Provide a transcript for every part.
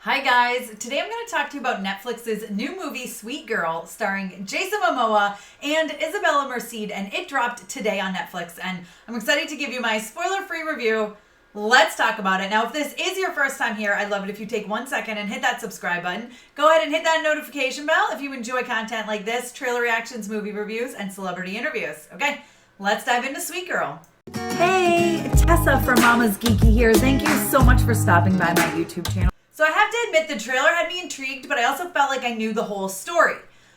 Hi guys, today I'm going to talk to you about Netflix's new movie, Sweet Girl, starring Jason Momoa and Isabela Merced, and it dropped today on Netflix, and I'm excited to give you my spoiler-free review. Let's talk about it. Now, if this is your first time here, I'd love it if you take 1 second and hit that subscribe button. Go ahead and hit that notification bell if you enjoy content like this, trailer reactions, movie reviews, and celebrity interviews. Okay, let's dive into Sweet Girl. Hey, Tessa from MamasGeeky here. Thank you so much for stopping by my YouTube channel. So I have to admit the trailer had me intrigued, but I also felt like I knew the whole story.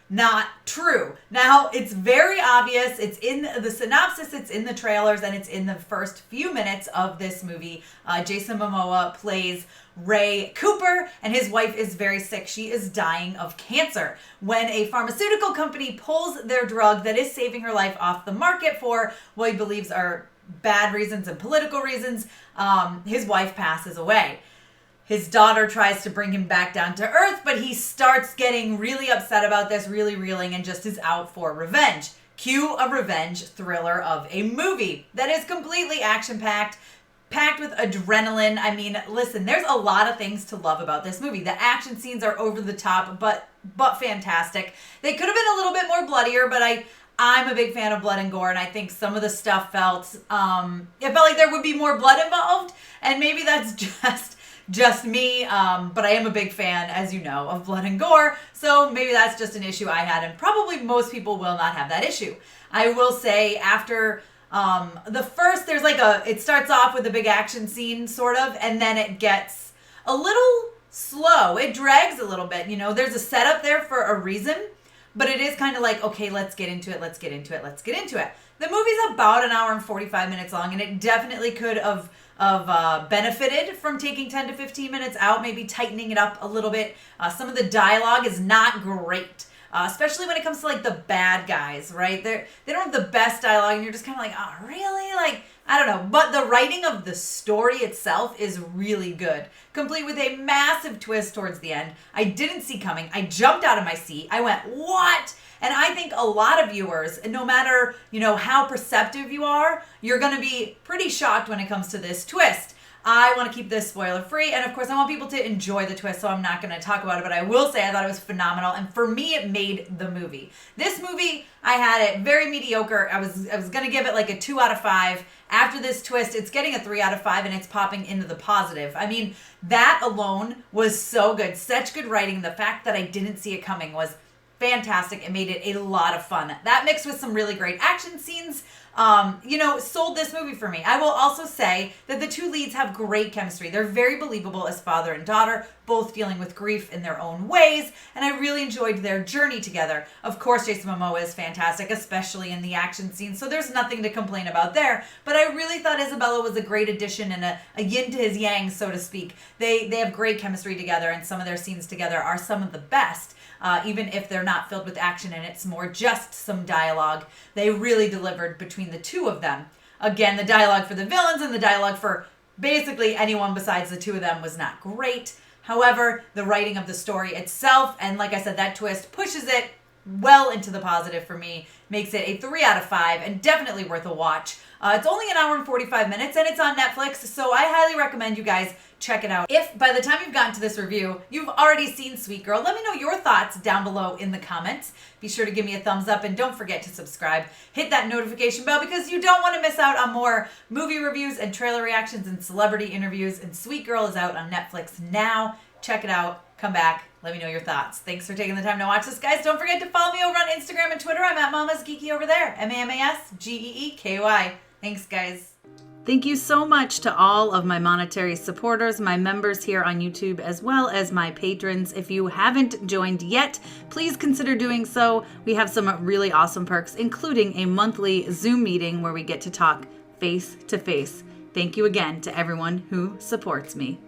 Not true. Now, it's very obvious. It's in the synopsis, it's in the trailers, and it's in the first few minutes of this movie. Jason Momoa plays Ray Cooper, and his wife is very sick. She is dying of cancer. When a pharmaceutical company pulls their drug that is saving her life off the market for what he believes are bad reasons and political reasons, his wife passes away. His daughter tries to bring him back down to earth, but he starts getting really upset about this, really reeling, and just is out for revenge. Cue a revenge thriller of a movie that is completely action-packed, packed with adrenaline. I mean, listen, there's a lot of things to love about this movie. The action scenes are over the top, but fantastic. They could have been a little bit more bloodier, but I'm a big fan of blood and gore, and I think some of the stuff it felt like there would be more blood involved, and maybe that's just me, but I am a big fan, as you know, of blood and gore, so maybe that's just an issue I had, and probably most people will not have that issue. I will say after the first, it starts off with a big action scene, sort of, and then it gets a little slow. It drags a little bit, there's a setup there for a reason, but it is kind of like, okay, let's get into it. The movie's about an hour and 45 minutes long, and it definitely could have benefited from taking 10 to 15 minutes out, maybe tightening it up a little bit. Some of the dialogue is not great, especially when it comes to like the bad guys, right? They don't have the best dialogue, and you're just kind of like, oh, really? Like, I don't know. But the writing of the story itself is really good, complete with a massive twist towards the end. I didn't see coming. I jumped out of my seat. I went, what? And I think a lot of viewers, no matter, how perceptive you are, you're going to be pretty shocked when it comes to this twist. I want to keep this spoiler free, and of course I want people to enjoy the twist, so I'm not going to talk about it, but I will say I thought it was phenomenal, and for me it made the movie. This movie, I had it very mediocre. I was going to give it like a 2 out of 5. After this twist, it's getting a 3 out of 5, and it's popping into the positive. I mean, that alone was so good. Such good writing. The fact that I didn't see it coming was fantastic. It made it a lot of fun. That mixed with some really great action scenes, sold this movie for me. I will also say that the two leads have great chemistry. They're very believable as father and daughter, both dealing with grief in their own ways, and I really enjoyed their journey together. Of course, Jason Momoa is fantastic, especially in the action scenes, so there's nothing to complain about there, but I really thought Isabela was a great addition and a yin to his yang, so to speak. They have great chemistry together, and some of their scenes together are some of the best. Even if they're not filled with action and it's more just some dialogue, they really delivered between the two of them. Again, the dialogue for the villains and the dialogue for basically anyone besides the two of them was not great. However, the writing of the story itself, and like I said, that twist pushes it well into the positive for me, makes it a 3 out of 5 and definitely worth a watch. It's only an hour and 45 minutes and it's on Netflix, so I highly recommend you guys check it out. If by the time you've gotten to this review, you've already seen Sweet Girl, let me know your thoughts down below in the comments. Be sure to give me a thumbs up and don't forget to subscribe. Hit that notification bell because you don't want to miss out on more movie reviews and trailer reactions and celebrity interviews. And Sweet Girl is out on Netflix now. Check it out. Come back. Let me know your thoughts. Thanks for taking the time to watch this, guys. Don't forget to follow me over on Instagram and Twitter. I'm at MamasGeeky over there. MamasGeeky. Thanks, guys. Thank you so much to all of my monetary supporters, my members here on YouTube, as well as my patrons. If you haven't joined yet, please consider doing so. We have some really awesome perks, including a monthly Zoom meeting where we get to talk face to face. Thank you again to everyone who supports me.